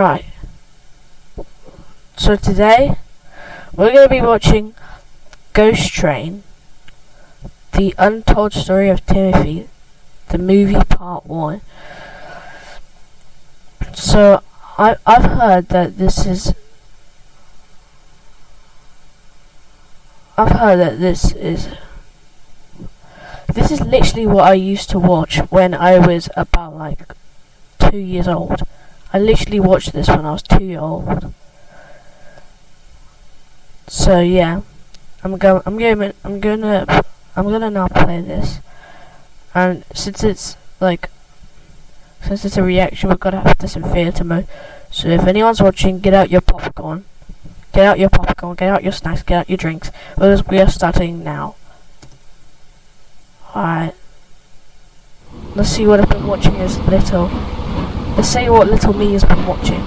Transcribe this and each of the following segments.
Right. So today we're going to be watching Ghost Train, The Untold Story of Timothy, the movie part 1. So I've heard that this is literally what I used to watch when I was about like 2 years old. I literally watched this when I was 2 years old. So yeah, I'm gonna now play this, and since it's a reaction, we've got to have this in theatre mode. So if anyone's watching, get out your popcorn, get out your snacks, get out your drinks, because we are starting now. Alright, let's see what I've been watching as little. Let's see what little me has been watching.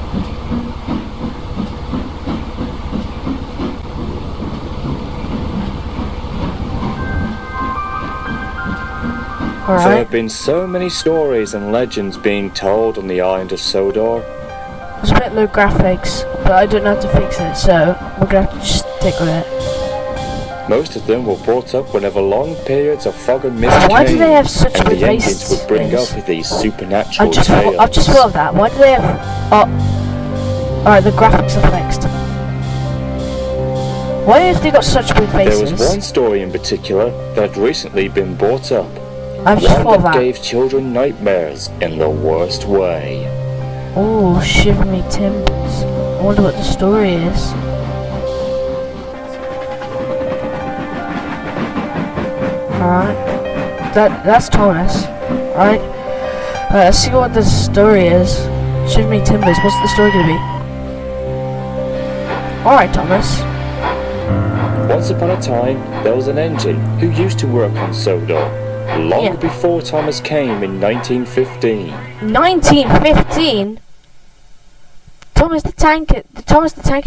Alright. There have been so many stories and legends being told on the island of Sodor. There's a bit low graphics, but I don't know how to fix it, so we're gonna have to just stick with it. Most of them were brought up whenever long periods of fog and mist Why came, do they have such and good the Indians faces? would bring up these supernatural tales. I've just thought of that. Why do they have... Oh. Alright, the graphics are fixed. Why have they got such good faces? There was one story in particular that had recently been brought up. I've just thought One of that that. gave children nightmares in the worst way. Oh, shiver me timbers. I wonder what the story is. Alright. That's Thomas. Alright. Let's see what the story is. Shiver me timbers. What's the story gonna be? Alright, Thomas. Once upon a time, there was an engine who used to work on Sodor, long before Thomas came in 1915. 1915? Thomas the Tank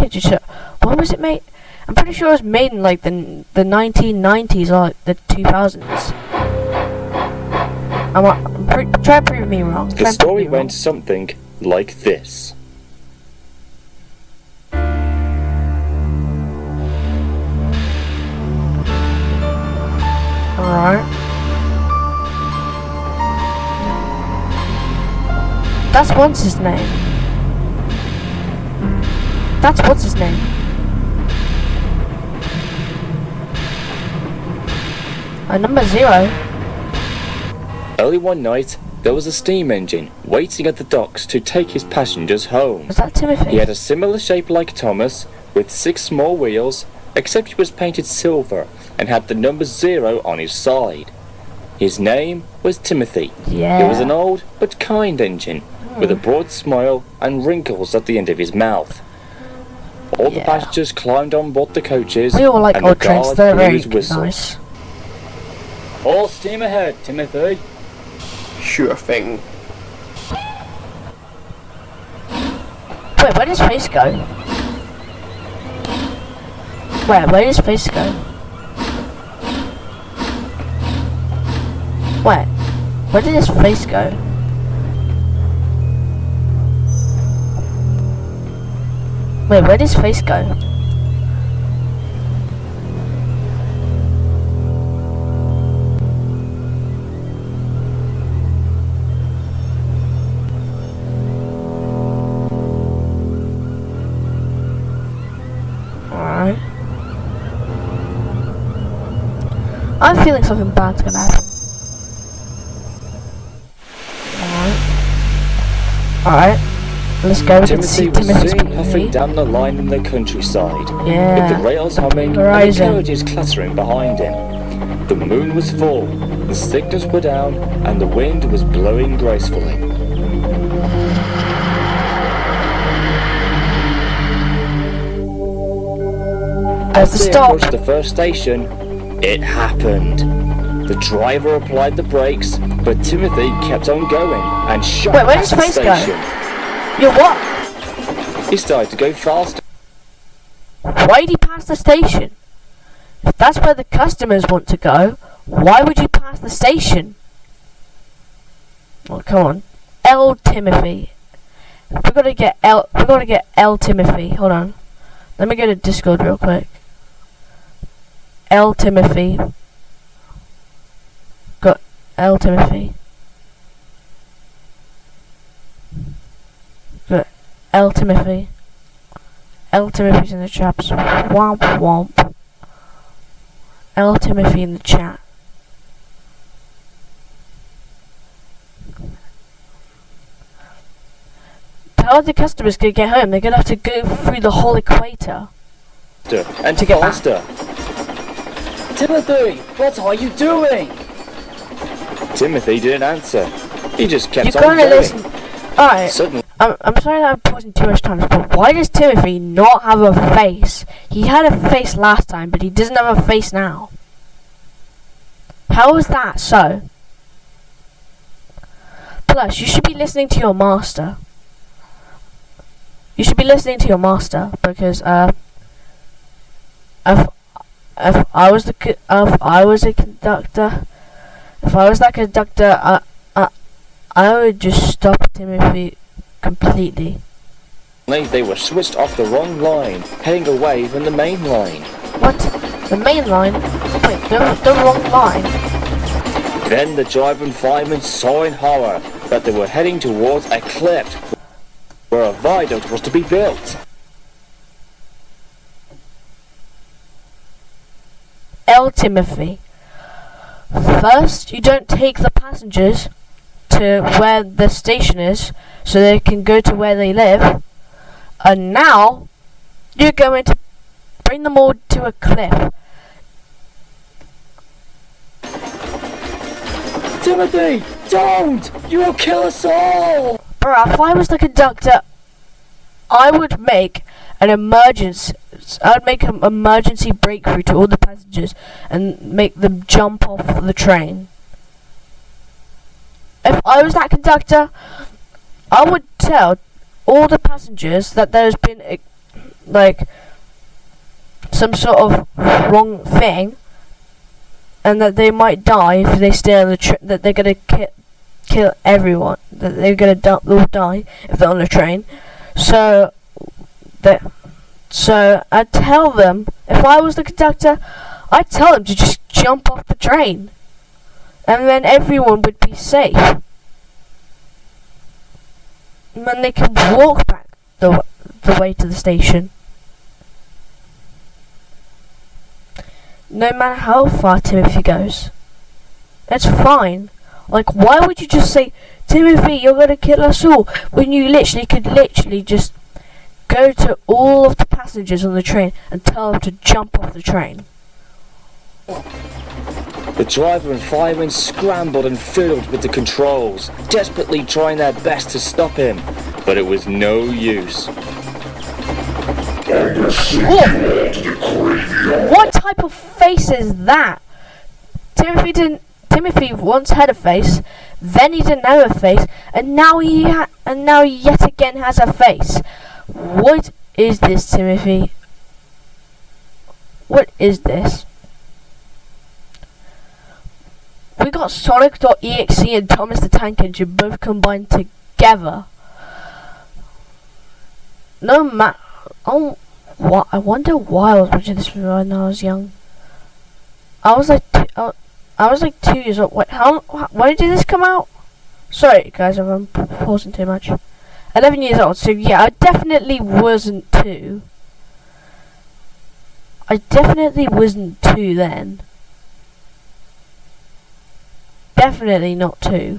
Engine show. When was it made? I'm pretty sure it was made in like the 1990s or the 2000s. Try to prove me wrong. The story went something like this. Alright. That's what's his name. Number 0. Early one night, there was a steam engine waiting at the docks to take his passengers home. Was that Timothy? He had a similar shape like Thomas, with 6 small wheels, except he was painted silver and had the number 0 on his side. His name was Timothy. Yeah. He was an old but kind engine, with a broad smile and wrinkles at the end of his mouth. All the passengers climbed on board the coaches, we all like and old the trains. guard They're blew very his whistle. nice. All steam ahead, Timothy. Sure thing. Wait, where does Face go? Where does Face go? Where did his face go? Wait, where does Face go? Alright. I'm feeling something bad's gonna happen. Alright. Let's go and see Timothy was Timothy's soon puffing PV. down the line in the countryside, with the Yeah. rails humming and the Horizon. carriages clattering behind him. The moon was full, the signals were down, and the wind was blowing gracefully. As they Stop. approached the first station, it happened. The driver applied the brakes, but Timothy kept on going and shot Wait, where past does the Face go? station. Yo, what? He started to go faster. Why did he pass the station? If that's where the customers want to go, why would you pass the station? Oh, come on. L. Timothy. We gotta get L Timothy. Hold on. Let me go to Discord real quick. L Timothy. Got L Timothy. Got L Timothy. L Timothy's in the chat. Womp womp. L Timothy in the chat. How are the customers gonna get home? They're gonna have to go through the whole equator. And To get back. faster. Timothy, what are you doing? Timothy didn't answer. He just kept You on gotta going. listen. Alright, Suddenly, I'm sorry that I'm pausing too much time, but why does Timothy not have a face? He had a face last time, but he doesn't have a face now. How is that so? Plus, you should be listening to your master. You should be listening to your master, because if I was a conductor, if I was that conductor, I would just stop Timothy completely. they were switched off the wrong line, heading away from the main line. What? The main line? Wait, the wrong line. Then the driver and fireman saw in horror that they were heading towards a cliff where a viaduct was to be built. L Timothy. First, you don't take the passengers to where the station is so they can go to where they live. And now, you're going to bring them all to a cliff. Timothy, don't! You will kill us all! Bruh, if I was the conductor, I would make an emergency breakthrough to all the passengers and make them jump off the train. If I was that conductor, I would tell all the passengers that there's been some sort of wrong thing, and that they might die if they stay on the train. That they're gonna kill everyone. That they're gonna all die if they're on the train. So I'd tell them, if I was the conductor, I'd tell them to just jump off the train, and then everyone would be safe. And then they can walk back the way to the station. No matter how far Timothy goes. That's fine. Like, why would you just say, Timothy, you're gonna kill us all, when you could just go to all of the passengers on the train and tell them to jump off the train. The driver and fireman scrambled and fiddled with the controls, desperately trying their best to stop him, but it was no use. What type of face is that? Timothy once had a face, then he didn't have a face, and now he yet again has a face. What is this, Timothy? What is this? We got Sonic.exe and Thomas the Tank Engine both combined together. I wonder why I was watching this when I was young. I was like 2 years old. Wait, when did this come out? Sorry, guys, if I'm pausing too much. 11 years old. So yeah, I definitely wasn't 2. I definitely wasn't 2 then. Definitely not 2.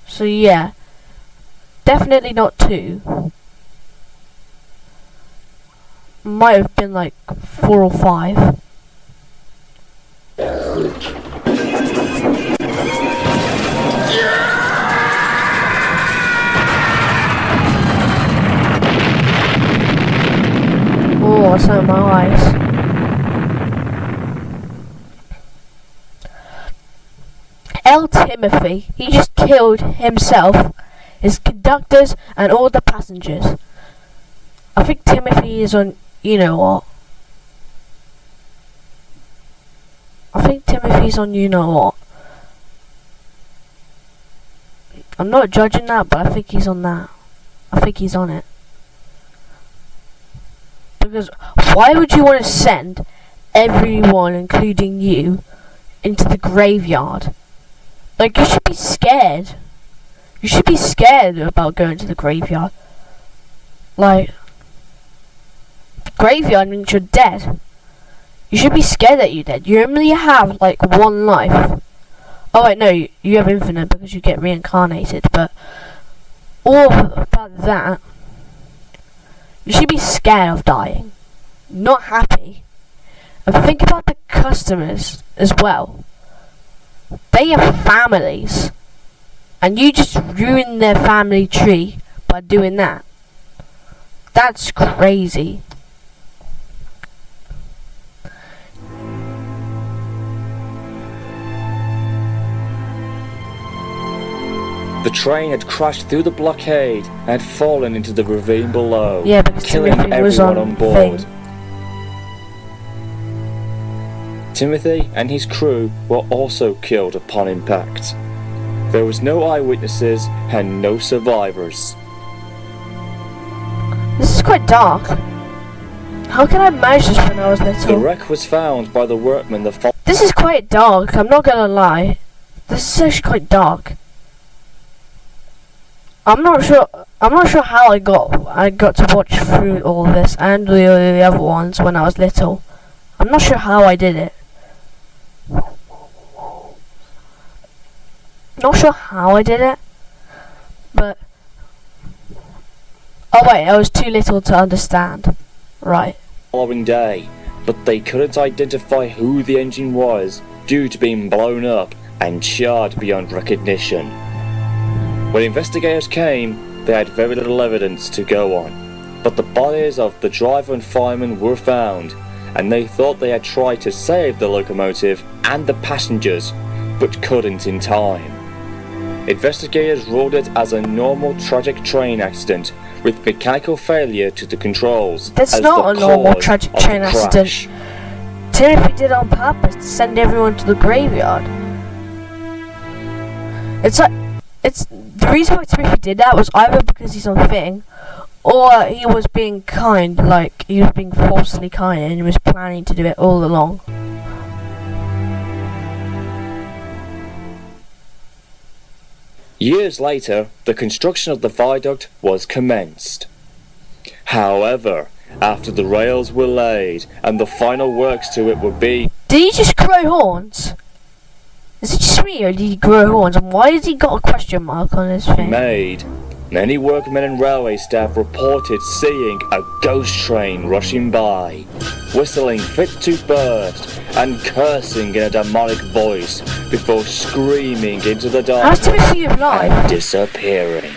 So yeah, definitely not 2. Might have been like 4 or 5. Oh, I saw my eyes. L. Timothy, he just killed himself, his conductors, and all the passengers. I think Timothy is on, you know what? I think Timothy's on, you know what? I'm not judging that, but I think he's on that. I think he's on it. Because why would you want to send everyone, including you, into the graveyard? Like, you should be scared. You should be scared about going to the graveyard. Like, graveyard means you're dead. You should be scared that you're dead. You only have, like, one life. Oh wait, no, you have infinite because you get reincarnated, but all about that, you should be scared of dying, not happy. And think about the customers as well. They have families, and you just ruin their family tree by doing that. That's crazy. The train had crashed through the blockade and had fallen into the ravine below, Yeah, because killing Timothy was everyone on board. thing. Timothy and his crew were also killed upon impact. There was no eyewitnesses and no survivors. This is quite dark. How can I manage this when I was The little? wreck was found by the workmen the following. This is quite dark, I'm not gonna lie. This is actually quite dark. I'm not sure how I got to watch through all this and the other ones when I was little. I'm not sure how I did it. Not sure how I did it, but oh wait, I was too little to understand. Right. Following day, but they couldn't identify who the engine was due to being blown up and charred beyond recognition. When investigators came, they had very little evidence to go on, but the bodies of the driver and fireman were found, and they thought they had tried to save the locomotive and the passengers, but couldn't in time. Investigators ruled it as a normal tragic train accident with mechanical failure to the controls. That's as not the a normal cause tragic of the train accident. crash. Timothy did it on purpose to send everyone to the graveyard. It's the reason why Timothy did that was either because he's on thing, or he was being kind, like he was being falsely kind, and he was planning to do it all along. Years later, the construction of the viaduct was commenced. However, after the rails were laid and the final works to it were being Did he just grow horns? Is it just me, or did he grow horns? And why has he got a question mark on his thing? made, many workmen and railway staff reported seeing a ghost train rushing by, whistling fit to burst and cursing in a demonic voice before screaming into the How's darkness Timothy alive? and disappearing.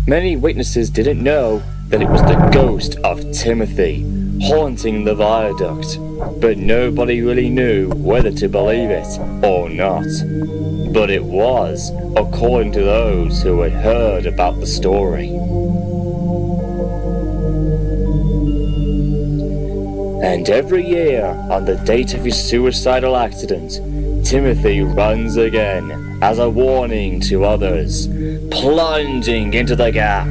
Many witnesses didn't know that it was the ghost of Timothy haunting the viaduct, but nobody really knew whether to believe it or not. But it was, according to those who had heard about the story. And every year, on the date of his suicidal accident, Timothy runs again as a warning to others, plunging into the gap,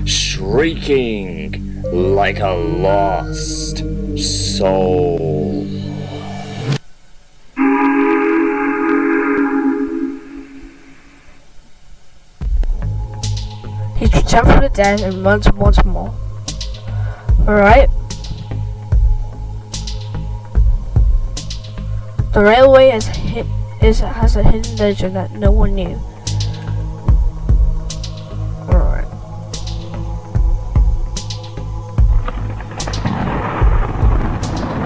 shrieking like a lost soul. He's returned from the dead and runs once more. Alright. The railway has a hidden legend that no one knew. Alright.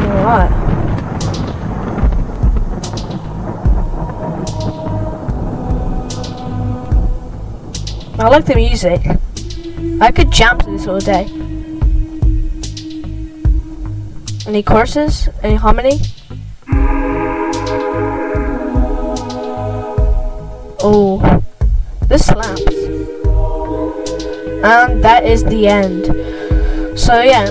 Alright. I like the music. I could jam to this all day. Any choruses? Any harmony? Oh, this slaps. And that is the end. So yeah,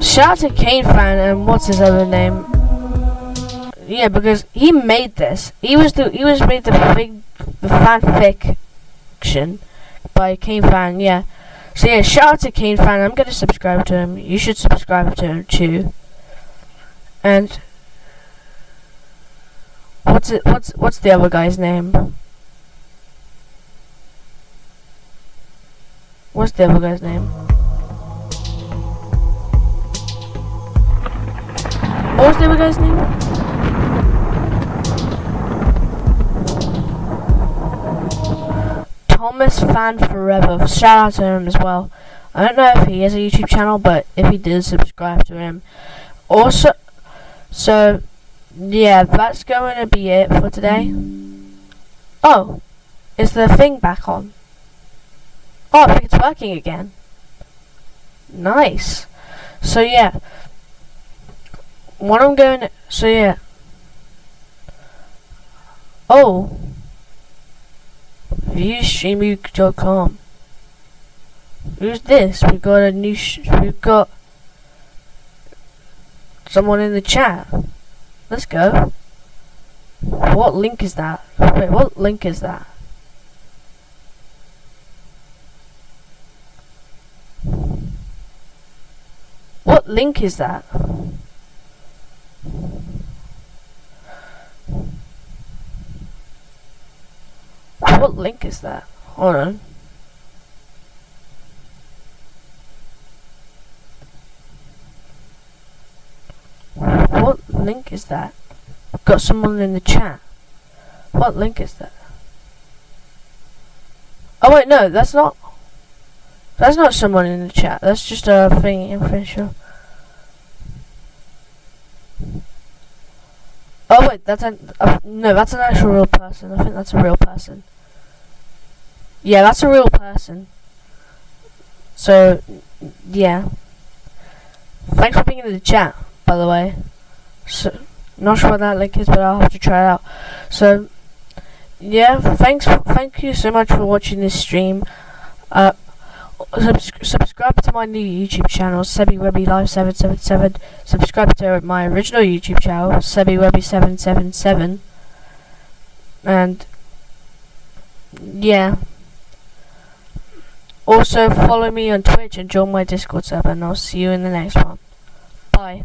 shout out to Kane fan and what's his other name? yeah, because he made this. He made the fan fiction by Kane Fan. Yeah. So yeah, shout out to Kane Fan. I'm gonna subscribe to him. You should subscribe to him too. And what's the other guy's name? What's the other guy's name? What was the other guy's name? Thomas Fan Forever. Shout out to him as well. I don't know if he has a YouTube channel, but if he did, subscribe to him. Also, so yeah, that's going to be it for today. Oh, is the thing back on? Oh, I think it's working again. Nice. So yeah, what I'm going to, so yeah. Oh, viewstreamu.com. Who's this? We got a new. We've got someone in the chat. Let's go. What link is that? Wait, what link is that? What link is that? What link is that? Hold on. What link is that? I've got someone in the chat. What link is that? Oh wait, no, that's not someone in the chat. That's just a thing, I'm pretty sure. Oh wait, no, that's an actual real person. I think that's a real person. Yeah, that's a real person. So, yeah. Thanks for being in the chat, by the way. So, not sure what that link is, but I'll have to try it out. So, yeah, thank you so much for watching this stream. Subscribe to my new YouTube channel, SebiWebby777. Subscribe to my original YouTube channel, SebiWebby777. And yeah. Also follow me on Twitch and join my Discord server, and I'll see you in the next one. Bye.